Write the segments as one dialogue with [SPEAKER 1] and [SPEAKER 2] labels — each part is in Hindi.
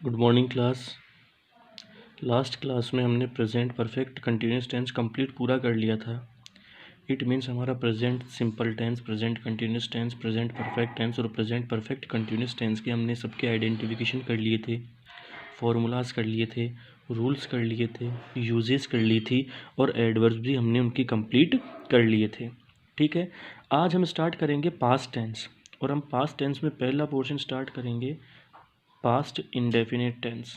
[SPEAKER 1] Good morning class. Last class में हमने present perfect continuous tense complete पूरा कर लिया था। इट मीन्स हमारा present simple tense, present continuous tense, present perfect tense और प्रेजेंट परफेक्ट कंटिन्यूस टेंस के हमने सबके आइडेंटिफिकेशन कर लिए थे, फॉर्मूलाज कर लिए थे, रूल्स कर लिए थे, यूजेस कर ली थी और एडवर्ब्स भी हमने उनकी कंप्लीट कर लिए थे। ठीक है, आज हम स्टार्ट करेंगे पास्ट टेंस और हम पास्ट टेंस में पहला पोर्शन स्टार्ट करेंगे पास्ट इंडेफिनिट टेंस।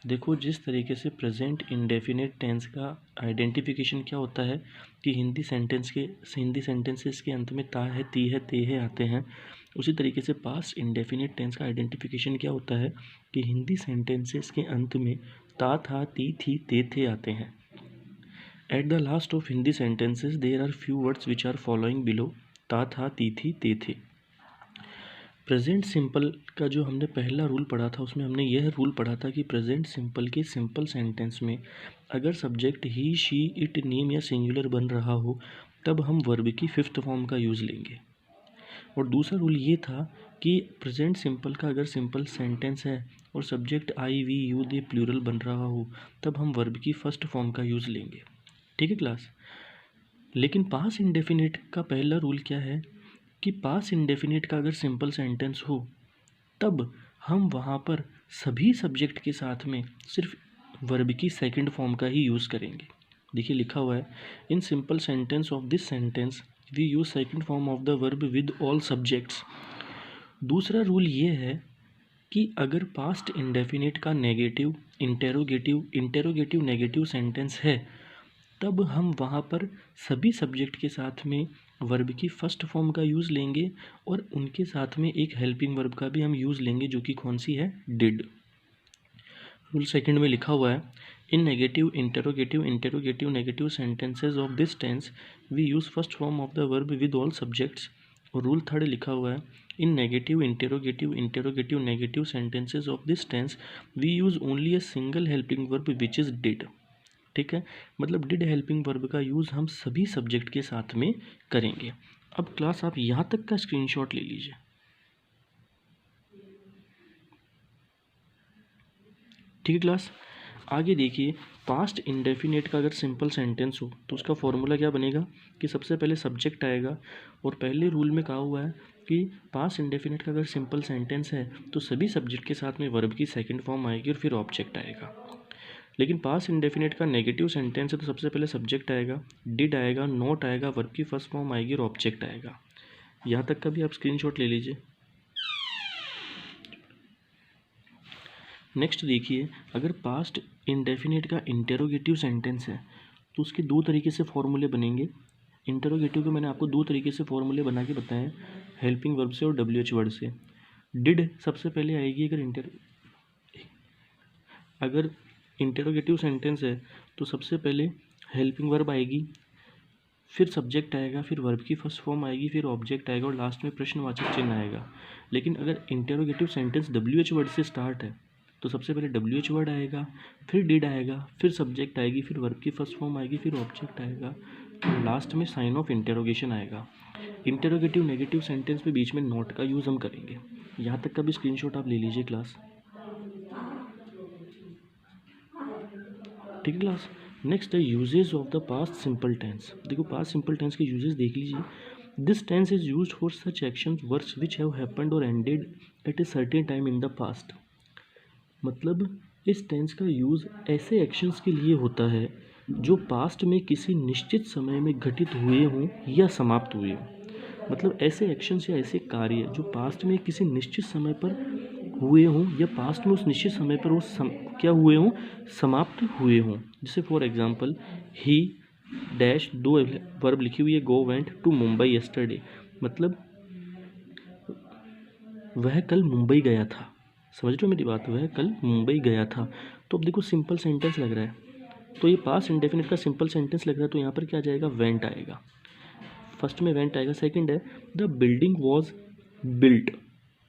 [SPEAKER 1] देखो, जिस तरीके से प्रेजेंट इंडेफिनिट टेंस का आइडेंटिफिकेशन क्या होता है कि हिंदी सेंटेंसेस के अंत में ता है, ती है, ते है आते हैं, उसी तरीके से पास्ट इंडेफिनिट टेंस का आइडेंटिफिकेशन क्या होता है कि हिंदी सेंटेंसेस के अंत में ता, था, ती, थी, ते, थे आते हैं। At the last of Hindi sentences there are few words which are following below ता, था, ती, थी, ते, थे। प्रेजेंट सिंपल का जो हमने पहला रूल पढ़ा था उसमें हमने यह रूल पढ़ा था कि प्रेजेंट सिंपल के सिंपल सेंटेंस में अगर subject he, she, it, name या सिंगुलर बन रहा हो तब हम वर्ब की फिफ्थ फॉर्म का यूज़ लेंगे। और दूसरा रूल ये था कि प्रेजेंट सिंपल का अगर सिंपल सेंटेंस है और subject I, we, you, they plural बन रहा हो तब हम वर्ब की फर्स्ट फॉर्म का यूज़ लेंगे। ठीक है क्लास। लेकिन पास इंडेफिनिट का पहला रूल क्या है कि पास इंडेफिनिट का अगर सिंपल सेंटेंस हो तब हम वहाँ पर सभी सब्जेक्ट के साथ में सिर्फ वर्ब की सेकंड फॉर्म का ही यूज़ करेंगे। देखिए लिखा हुआ है, in simple sentence of this sentence we use second form of the verb with all subjects. दूसरा रूल ये है कि अगर पास्ट इंडेफिनिट का नेगेटिव, इंटेरोगेटिव नेगेटिव सेंटेंस है तब हम वहाँ पर सभी सब्जेक्ट के साथ में वर्ब की फर्स्ट फॉर्म का यूज़ लेंगे और उनके साथ में एक हेल्पिंग वर्ब का भी हम यूज़ लेंगे जो कि कौन सी है, डिड। रूल सेकंड में लिखा हुआ है, in negative, interrogative negative sentences of this tense we use first form of the verb with all subjects. और रूल थर्ड लिखा हुआ है, in negative, interrogative negative sentences of this tense we use only a single helping verb which is did. ठीक है, मतलब डिड हेल्पिंग वर्ब का यूज़ हम सभी सब्जेक्ट के साथ में करेंगे। अब क्लास आप यहाँ तक का स्क्रीनशॉट ले लीजिए। ठीक है क्लास, आगे देखिए, पास्ट इंडेफिनिट का अगर सिंपल सेंटेंस हो तो उसका फॉर्मूला क्या बनेगा कि सबसे पहले सब्जेक्ट आएगा और पहले रूल में कहा हुआ है कि पास्ट इंडेफिनिट का अगर सिंपल सेंटेंस है तो सभी सब्जेक्ट के साथ में वर्ब की सेकंड फॉर्म आएगी और फिर ऑब्जेक्ट आएगा। लेकिन पास्ट इंडेफिनिट का नेगेटिव सेंटेंस है तो सबसे पहले सब्जेक्ट आएगा, डिड आएगा, नॉट आएगा, वर्ब की फर्स्ट फॉर्म आएगी और ऑब्जेक्ट आएगा। यहाँ तक का भी आप स्क्रीनशॉट ले लीजिए। नेक्स्ट देखिए, अगर पास्ट इंडेफिनिट का इंटेरोगेटिव सेंटेंस है तो उसके दो तरीके से फॉर्मूले बनेंगे। इंटेरोगेटिव के मैंने आपको दो तरीके से फॉर्मूले बना के बताए, हेल्पिंग वर्ब से और WH वर्ड से। डिड सबसे पहले आएगी अगर इंटेरोगेटिव सेंटेंस है तो सबसे पहले हेल्पिंग वर्ब आएगी, फिर सब्जेक्ट आएगा, फिर वर्ब की फर्स्ट फॉर्म आएगी, फिर ऑब्जेक्ट आएगा और लास्ट में प्रश्नवाचक चिन्ह आएगा। लेकिन अगर इंटेरोगेटिव सेंटेंस WH वर्ड से स्टार्ट है तो सबसे पहले WH वर्ड आएगा, फिर डिड आएगा, फिर सब्जेक्ट आएगी, फिर वर्ब की फर्स्ट फॉर्म आएगी, फिर ऑब्जेक्ट आएगा, तो लास्ट में साइन ऑफ इंटेरोगेशन आएगा। इंटेरोगेटिव नेगेटिव सेंटेंस में बीच में नोट का यूज़ हम करेंगे। यहाँ तक का भी स्क्रीनशॉट आप ले लीजिए क्लास। ठीक है क्लास। नेक्स्ट है usages of the past simple tense. देखो, पास्ट सिंपल टेंस के यूजेस देख लीजिए। This tense is used for such actions works which have happened और ended at a certain time in the past. मतलब इस टेंस का यूज़ ऐसे एक्शंस के लिए होता है जो पास्ट में किसी निश्चित समय में घटित हुए हों या समाप्त हुए हों। मतलब ऐसे एक्शंस या ऐसे कार्य जो पास्ट में किसी निश्चित समय पर हुए हों या पास्ट में उस निश्चित समय पर वो क्या हुए हों, समाप्त हुए हों। जैसे फॉर एग्जांपल, ही डैश, दो वर्ब लिखी हुई है, go went to Mumbai yesterday, मतलब वह कल मुंबई गया था। समझ रहे हो मेरी बात, वह कल मुंबई गया था। तो अब देखो सिंपल सेंटेंस लग रहा है तो ये पास्ट इंडेफिनिट का सिंपल सेंटेंस लग रहा है तो यहाँ पर क्या जाएगा, वेंट आएगा। फर्स्ट में वेंट आएगा। सेकंड है द बिल्डिंग वॉज बिल्ट,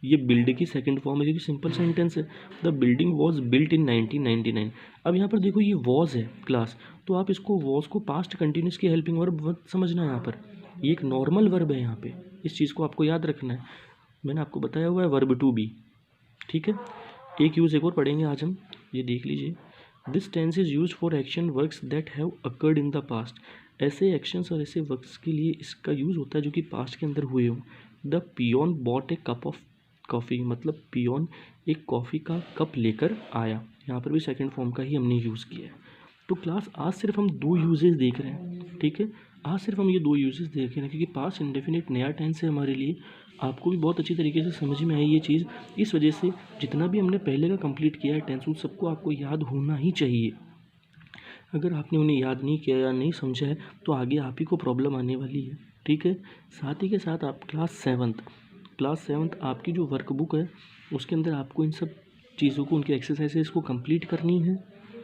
[SPEAKER 1] ये बिल्ड की सेकंड फॉर्म है क्योंकि सिंपल सेंटेंस है। The building was built in 1999। अब यहाँ पर देखो ये वॉज है क्लास, तो आप इसको वॉज को पास्ट कंटिन्यूस की हेल्पिंग वर्ब समझना है। यहाँ पर ये एक नॉर्मल वर्ब है, यहाँ पे इस चीज़ को आपको याद रखना है। मैंने आपको बताया हुआ है वर्ब टू बी। ठीक है, एक यूज़ एक और पढ़ेंगे आज हम, ये देख लीजिए। This tense is use for action works that have occurred in the past. ऐसे एक्शंस और ऐसे वर्क्स के लिए इसका यूज़ होता है जो कि पास्ट के अंदर हुए हों। The peon bought a cup of coffee, मतलब पियोन एक कॉफ़ी का कप लेकर आया। यहाँ पर भी सेकंड फॉर्म का ही हमने यूज़ किया है। तो क्लास आज सिर्फ हम दो यूजेस देख रहे हैं, ठीक है। आज सिर्फ हम ये दो यूजेस देख रहे हैं क्योंकि पास्ट इंडेफिनिट नया टेंस है हमारे लिए। आपको भी बहुत अच्छी तरीके से समझ में आई ये चीज़। इस वजह से जितना भी हमने पहले का कंप्लीट किया है टेंस, उन सबको आपको याद होना ही चाहिए। अगर आपने उन्हें याद नहीं किया या नहीं समझा है तो आगे आप ही को प्रॉब्लम आने वाली है, ठीक है। साथ ही के साथ आप क्लास सेवन्थ आपकी जो वर्कबुक है उसके अंदर आपको इन सब चीज़ों को, उनके एक्सरसाइजेस को कंप्लीट करनी है,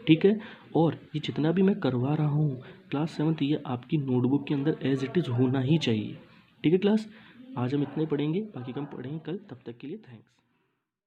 [SPEAKER 1] ठीक है। और ये जितना भी मैं करवा रहा हूँ क्लास सेवन्थ, ये आपकी नोटबुक के अंदर एज इट इज़ होना ही चाहिए, ठीक है क्लास। आज हम इतने पढ़ेंगे, बाकी हम पढ़ेंगे कल। तब तक के लिए थैंक्स।